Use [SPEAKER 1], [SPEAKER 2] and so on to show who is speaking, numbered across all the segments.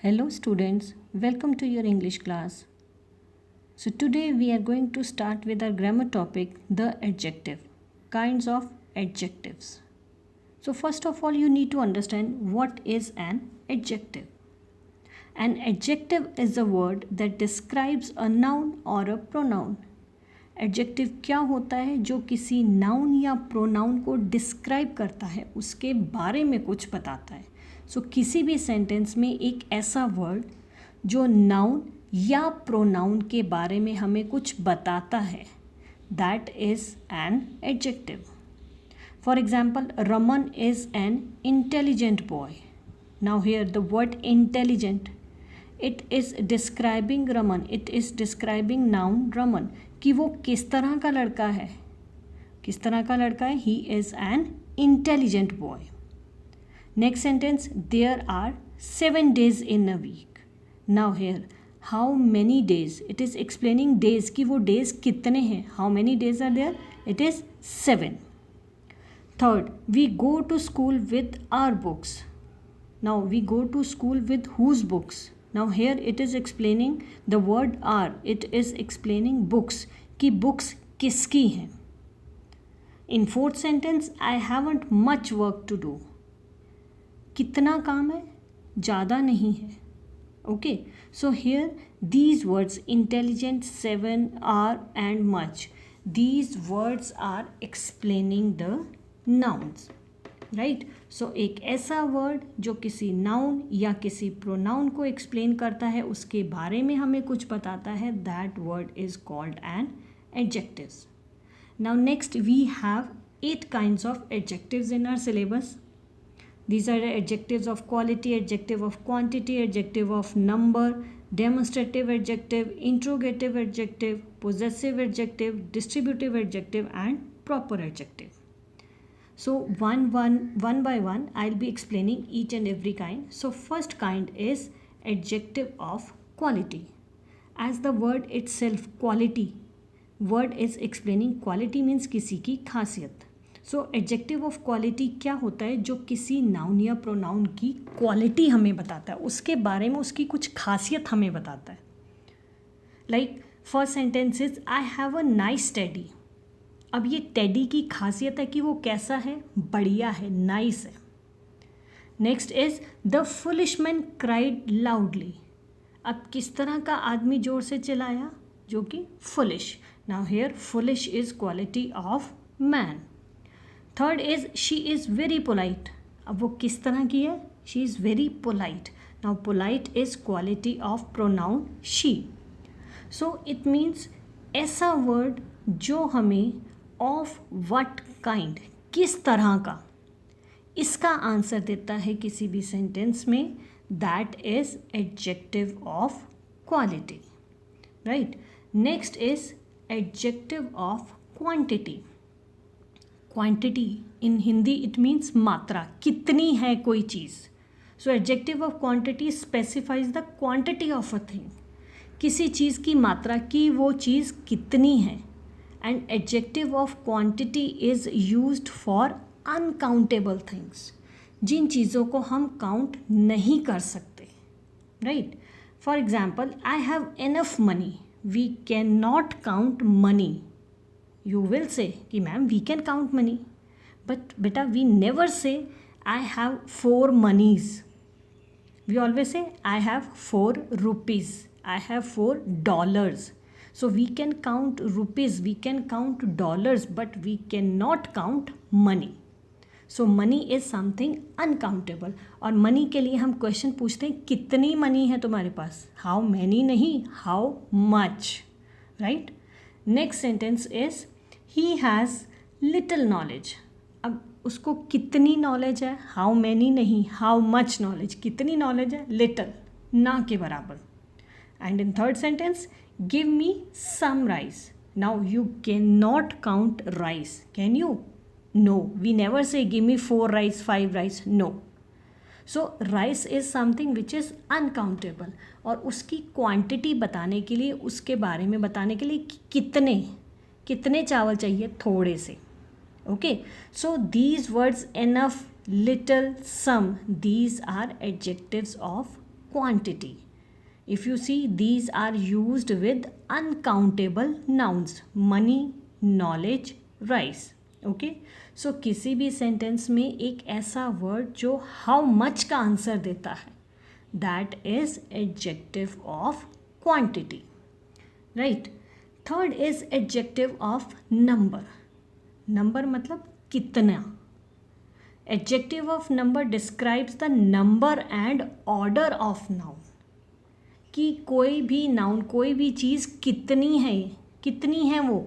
[SPEAKER 1] Hello students, welcome to your English class. So today we are going to start with our grammar topic, the adjective, kinds of adjectives. So first of all you need to understand what is an adjective. An adjective is a word that describes a noun or a pronoun. Adjective क्या होता है जो किसी noun या pronoun को describe करता है, उसके बारे में कुछ बताता है. सो किसी भी सेंटेंस में एक ऐसा वर्ड जो नाउन या प्रोनाउन के बारे में हमें कुछ बताता है, that is an adjective. For example, Raman is an intelligent boy. Now here the word intelligent, it is describing Raman, it is describing noun Raman, कि वो किस तरह का लड़का है. किस तरह का लड़का है? He is an intelligent boy. Next sentence, there are 7 days in a week. Now here how many days, it is explaining days, कि वो डेज कितने हैं. How many days are there? It is 7. Third, we go to school with our books. Now we go to school with whose books. Now here it is explaining the word are, it is explaining books, कि books किसकी हैं. In fourth sentence, I haven't much work to do. कितना काम है? ज़्यादा नहीं है. Okay, so here these words intelligent, 7, are and much, these words are explaining the nouns. Right. So एक ऐसा वर्ड जो किसी नाउन या किसी प्रोनाउन को एक्सप्लेन करता है, उसके बारे में हमें कुछ बताता है, that word is called an adjectives. Now next we have 8 kinds of adjectives in our syllabus. These are the adjectives of quality, adjective of quantity, adjective of number, demonstrative adjective, interrogative adjective, possessive adjective, distributive adjective and proper adjective. So one by one I'll be explaining each and every kind. So first kind is adjective of quality. As the word itself, quality, word is explaining quality means किसी की खासियत. So adjective of quality क्या होता है? जो किसी noun या pronoun की क्वालिटी हमें बताता है, उसके बारे में उसकी कुछ खासियत हमें बताता है. Like first sentence is I have a nice teddy. अब ये टेडी की खासियत है कि वो कैसा है? बढ़िया है, नाइस है. Next is the foolish man cried loudly. अब किस तरह का आदमी जोर से चिल्लाया? जो कि foolish. Now here foolish is quality of man. Third is she is very polite. अब वो किस तरह की है? She is very polite. Now polite is quality of pronoun she. So it means ऐसा वर्ड जो हमें ऑफ वट काइंड, किस तरह का, इसका आंसर देता है किसी भी सेंटेंस में, that is adjective of quality. Right. Next is adjective of quantity. Quantity in Hindi it means मात्रा, कितनी है कोई चीज़. So adjective of quantity specifies the quantity of a thing, किसी चीज़ की मात्रा, की वो चीज़ कितनी है. And adjective of quantity is used for uncountable things, जिन चीज़ों को हम काउंट नहीं कर सकते. Right. For example, I have enough money. We can not count money. You will say कि ma'am we can count money, but बेटा we never say I have 4 moneys. We always say I have 4 rupees, I have 4 dollars. So we can count rupees, we can count dollars, but we cannot count money. So money is something uncountable. और money के लिए हम question पूछते हैं, कितनी money है तुम्हारे पास? How many नहीं, how much. Right? Next sentence is he has little knowledge. अब उसको कितनी नॉलेज है? How many नहीं, how much knowledge. कितनी नॉलेज है? Little, ना के बराबर. And in third sentence, give me some rice. Now you cannot count rice, can you? No, we never say give me 4 rice, 5 rice. No. So rice is something which is uncountable. और उसकी quantity बताने के लिए, उसके बारे में बताने के लिए कि कितने चावल चाहिए? थोड़े से. Okay. So these words enough, little, some, these are adjectives of quantity. If you see, these are used with uncountable nouns, money, knowledge, rice. Okay, so किसी भी सेंटेंस में एक ऐसा वर्ड जो हाउ मच का आंसर देता है, that is adjective of quantity, right. Third is adjective of number. Number मतलब कितना. Adjective of number describes the number and order of noun. कि कोई भी नाउन, कोई भी चीज़ कितनी है वो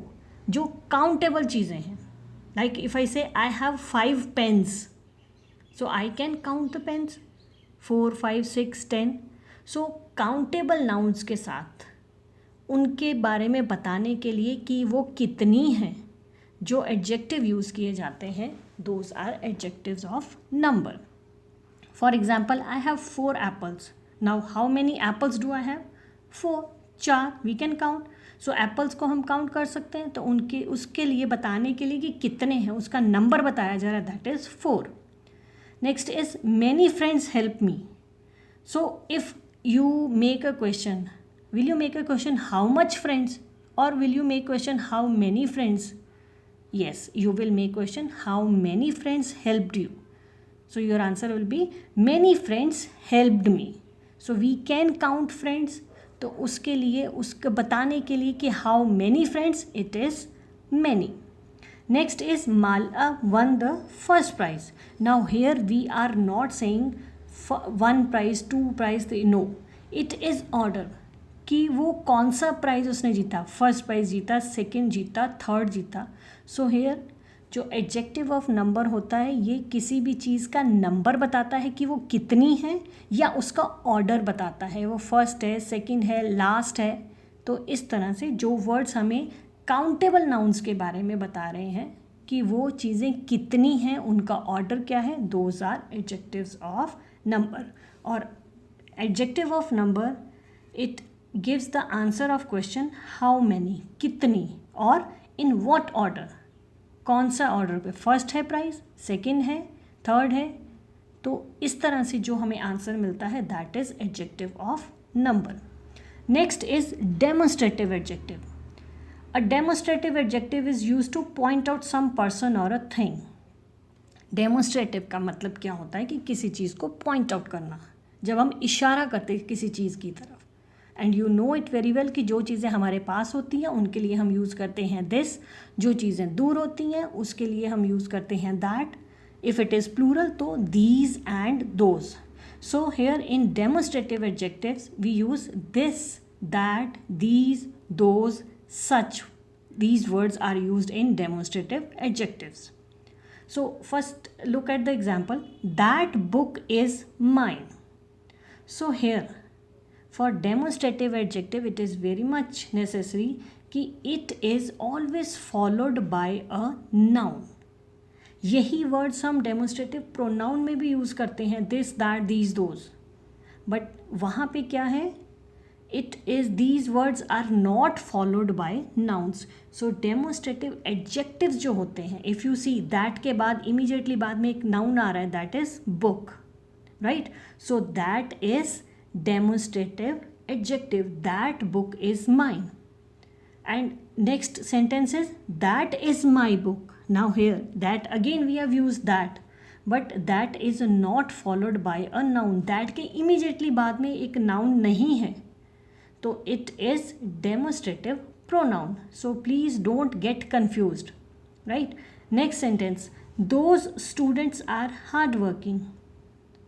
[SPEAKER 1] जो काउंटेबल चीज़ें हैं. Like if I say I have 5 pens, so I can count the pens 4, 5, 6, 10. So countable nouns के साथ उनके बारे में बताने के लिए कि वो कितनी हैं, जो एडजेक्टिव यूज़ किए जाते हैं, those are adjectives of number. For example, I have 4 apples. Now how many apples do I have? 4, 4 we can count. So apples को हम काउंट कर सकते हैं. तो उनके उसके लिए बताने के लिए कि कितने हैं, उसका नंबर बताया जा रहा है, that is 4. Next is many friends help me. So if you make a question, will you make a question how much friends, और will you make question how many friends? Yes, you will make question how many friends helped you. So your answer will be many friends helped me. So we can count friends. तो उसके लिए, उसको बताने के लिए कि how many friends, it is many. Next is Mala won the first prize. Now here we are not saying 1 prize, 2 prize, 3. No, it is order. कि वो कौन सा प्राइज़ उसने जीता. फर्स्ट प्राइज़ जीता, सेकंड जीता, थर्ड जीता. सो हेयर जो एडजेक्टिव ऑफ नंबर होता है, ये किसी भी चीज़ का नंबर बताता है कि वो कितनी है, या उसका ऑर्डर बताता है, वो फर्स्ट है, सेकंड है, लास्ट है. तो इस तरह से जो वर्ड्स हमें काउंटेबल नाउन्स के बारे में बता रहे हैं कि वो चीज़ें कितनी हैं, उनका ऑर्डर क्या है, those are adjectives of number. और adjective of number, it gives the answer of question how many, कितनी, और in what order, कौन सा ऑर्डर पे, फर्स्ट है प्राइस, सेकंड है, थर्ड है. तो इस तरह से जो हमें आंसर मिलता है, that is adjective of number. Next is demonstrative adjective. A demonstrative adjective is use to point out some person और अ थिंग. डेमोन्स्ट्रेटिव का मतलब क्या होता है कि किसी चीज़ को पॉइंट आउट करना, जब हम इशारा करते हैं किसी चीज़ की तरफ. And you know it very well कि जो चीज़ें हमारे पास होती हैं उनके लिए हम यूज़ करते हैं दिस, जो चीज़ें दूर होती हैं उसके लिए हम यूज़ करते हैं that. If it is plural तो these and those. So here in demonstrative adjectives we use this, that, these, those, such. These words are used in demonstrative adjectives. So first look at the example. That book is mine. So here for demonstrative adjective it is very much necessary कि it is always followed by a noun. यही words हम demonstrative pronoun में भी use करते हैं, this, that, these, those. But वहाँ पे क्या है, it is these words are not followed by nouns. So demonstrative adjectives जो होते हैं, इफ़ यू सी दैट के बाद इमीडिएटली बाद में एक नाउन आ रहा है, that is book, right. So that is demonstrative adjective. That book is mine. And next sentence is that is my book. Now here that again we have used that, but that is not followed by a noun. That के immediately बाद में एक noun नहीं है, तो it is demonstrative pronoun. So please don't get confused, right? Next sentence, those students are hardworking.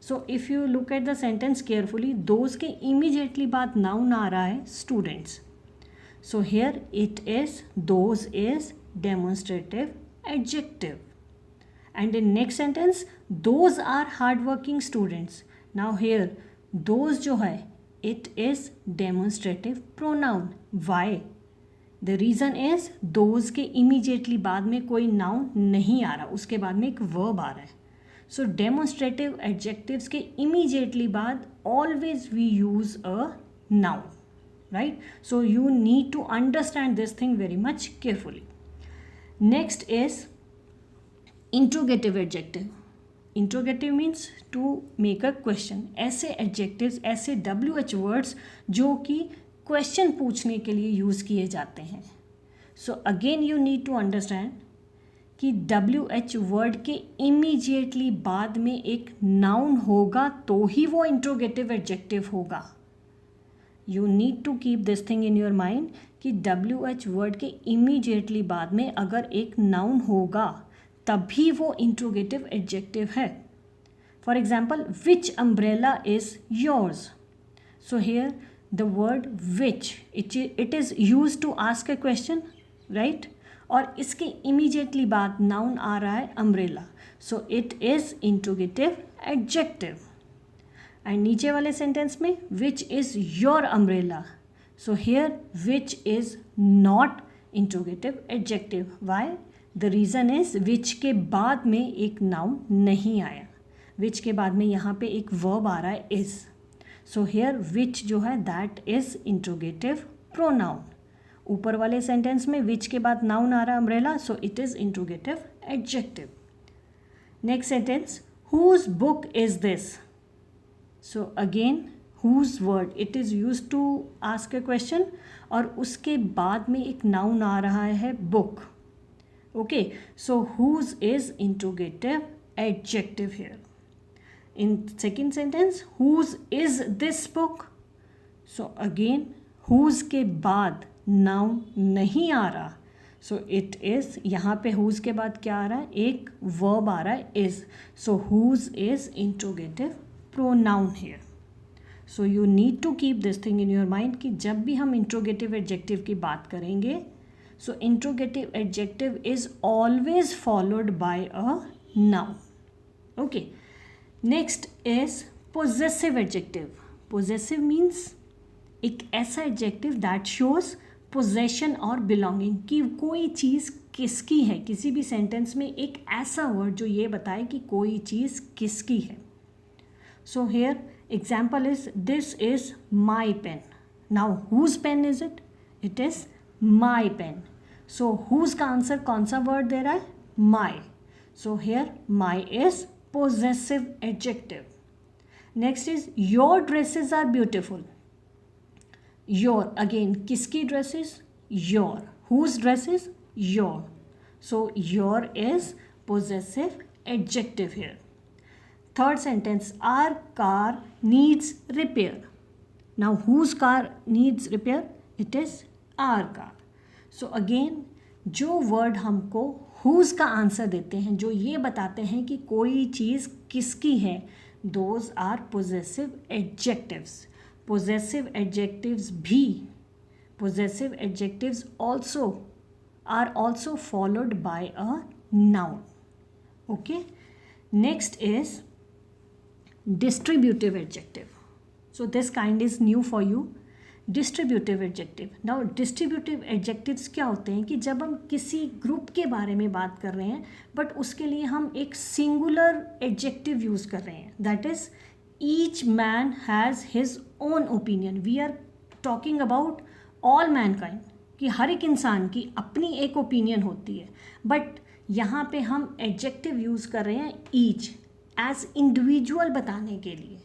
[SPEAKER 1] So if you look at the sentence carefully, those के immediately बाद noun आ रहा है students. So here it is, those is demonstrative adjective. And in next sentence, those are hard working students. Now here those जो है, it is demonstrative pronoun. Why? The reason is those के immediately बाद में कोई noun नहीं आ रहा, उसके बाद में एक वर्ब आ रहा है. सो डेमोन्स्ट्रेटिव एडजेक्टिव्स के इमीडिएटली बाद always we use a noun, right. So you need to understand this thing very much carefully. Next is interrogative adjective. Interrogative means to make a question. ऐसे adjectives, ऐसे WH words जो कि question पूछने के लिए use किए जाते हैं. So again you need to understand कि WH वर्ड के इमीडिएटली बाद में एक नाउन होगा तो ही वो इंट्रोगेटिव एडजेक्टिव होगा. You need to keep this thing in your mind कि WH वर्ड के इमीडिएटली बाद में अगर एक नाउन होगा तभी वो इंट्रोगेटिव एडजेक्टिव है. For example, which umbrella is yours. So here the word which, it is use to ask a question, right. और इसके इमीडिएटली बाद नाउन आ रहा है umbrella, so it is interrogative adjective. And नीचे वाले सेंटेंस में which is your umbrella, so here which is not interrogative adjective. Why? The reason is which के बाद में एक नाउन नहीं आया. विच के बाद में यहाँ पे एक वर्ब आ रहा है इज़. सो हेयर विच जो है दैट इज़ इंट्रोगेटिव प्रोनाउन. ऊपर वाले सेंटेंस में विच के बाद नाउन आ रहा है umbrella, so it is interrogative adjective. Next sentence, whose book is this. So again whose word, it is use to ask a question और उसके बाद में एक नाउन आ रहा है book. Okay, so whose is interrogative adjective here. In second sentence, whose is this book? So again, whose के बाद noun नहीं आ रहा, so it is, यहाँ पे whose के बाद क्या आ रहा है, एक verb आ रहा है is. So whose is interrogative pronoun here. So you need to keep this thing in your mind कि जब भी हम interrogative adjective की बात करेंगे, so interrogative adjective is always followed by a noun. Okay. Next is possessive adjective. Possessive means एक ऐसा adjective that shows possession और बिलोंगिंग, कि कोई चीज़ किसकी है. किसी भी सेंटेंस में एक ऐसा वर्ड जो ये बताए कि कोई चीज़ किसकी है. So here example is this is my pen. Now whose pen is it? It is my pen. So whose का आंसर कौन सा वर्ड दे रहा है? My. So here my is possessive adjective. Next is your dresses are beautiful. Your, again किसकी dresses? Your. Whose dresses? Your. So your is possessive adjective here. Third sentence, our car needs repair. Now whose car needs repair? It is our car. So again जो word हमको whose का answer देते हैं, जो ये बताते हैं कि कोई चीज़ किसकी है, those are possessive adjectives. Possessive adjectives भी, possessive adjectives also are also followed by a noun. Okay, next is distributive adjective. So this kind is new for you. Distributive adjective. Now distributive adjectives क्या होते हैं कि जब हम किसी group के बारे में बात कर रहे हैं बट उसके लिए हम एक सिंगुलर एडजेक्टिव यूज़ कर रहे हैं, that is each man has his own opinion. We are talking about all mankind, कि हर एक इंसान की अपनी एक ओपिनियन होती है, बट यहाँ पे हम एडजेक्टिव यूज़ कर रहे हैं ईच एज इंडिविजुअल बताने के लिए.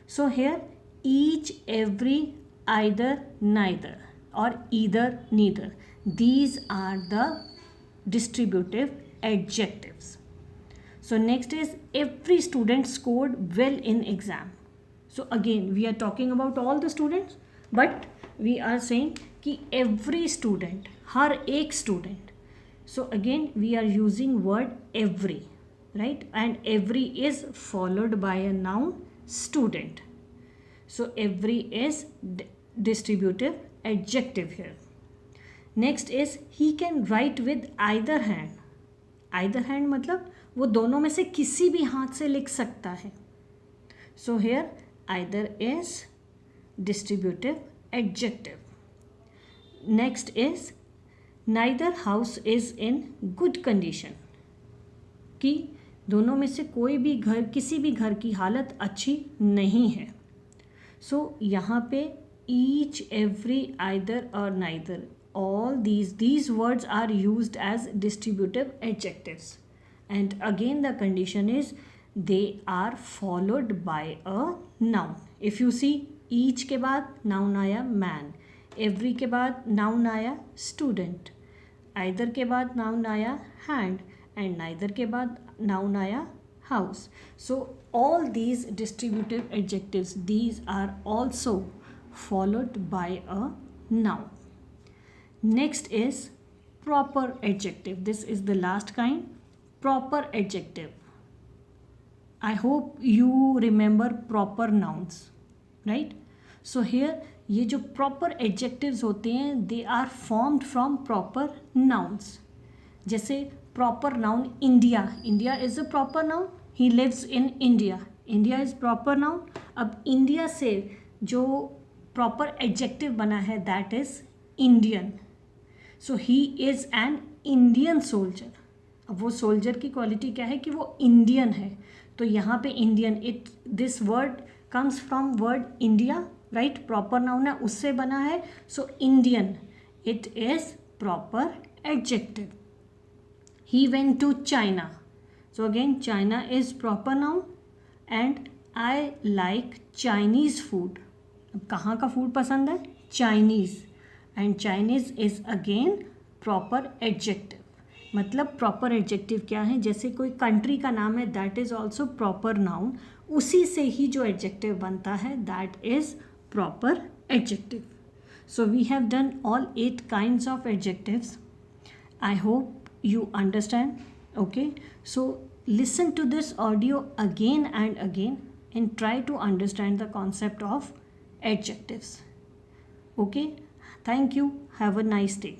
[SPEAKER 1] So here each, every, either, neither or either, neither, these are the distributive adjectives. So next is every student scored well in exam. So again we are talking about all the students, but we are saying कि every student, हर एक student. So again we are using word every, right? And every is followed by a noun student. So every is distributive adjective here. Next is he can write with either hand. Either hand मतलब वो दोनों में से किसी भी हाथ से लिख सकता है. So here either is distributive adjective. Next is neither house is in good condition. कि दोनों में से कोई भी घर, किसी भी घर की हालत अच्छी नहीं है. So यहाँ पे each, every, either or neither, all these words are used as distributive adjectives. And again the condition is they are followed by a noun. If you see, each के बाद noun आया man, every के बाद noun आया student, either के बाद noun आया hand, and neither के बाद noun आया house. So all these distributive adjectives, these are also followed by a noun. Next is proper adjective. This is the last kind, proper adjective. I hope you remember proper nouns, right? So here ये जो proper adjectives होते हैं, they are formed from proper nouns. जैसे proper noun India, India is a proper noun, he lives in India, India is proper noun. अब India से जो proper adjective बना है, that is Indian. So he is an Indian soldier. अब वो soldier की quality क्या है कि वो इंडियन है, तो यहाँ पे Indian, it this word comes from word India, right? Proper noun है, उससे बना है, so Indian, it is proper adjective. He went to China, so again China is proper noun. And I like Chinese food. अब कहाँ का food पसंद है? Chinese. And Chinese is again proper adjective. मतलब प्रॉपर एडजेक्टिव क्या है? जैसे कोई कंट्री का नाम है, that is also proper noun, उसी से ही जो एडजेक्टिव बनता है that is proper adjective. So we have done all 8 kinds of adjectives. I hope you understand. Okay, so listen to this audio again and again and try to understand the concept of adjectives. Okay, thank you, have a nice day.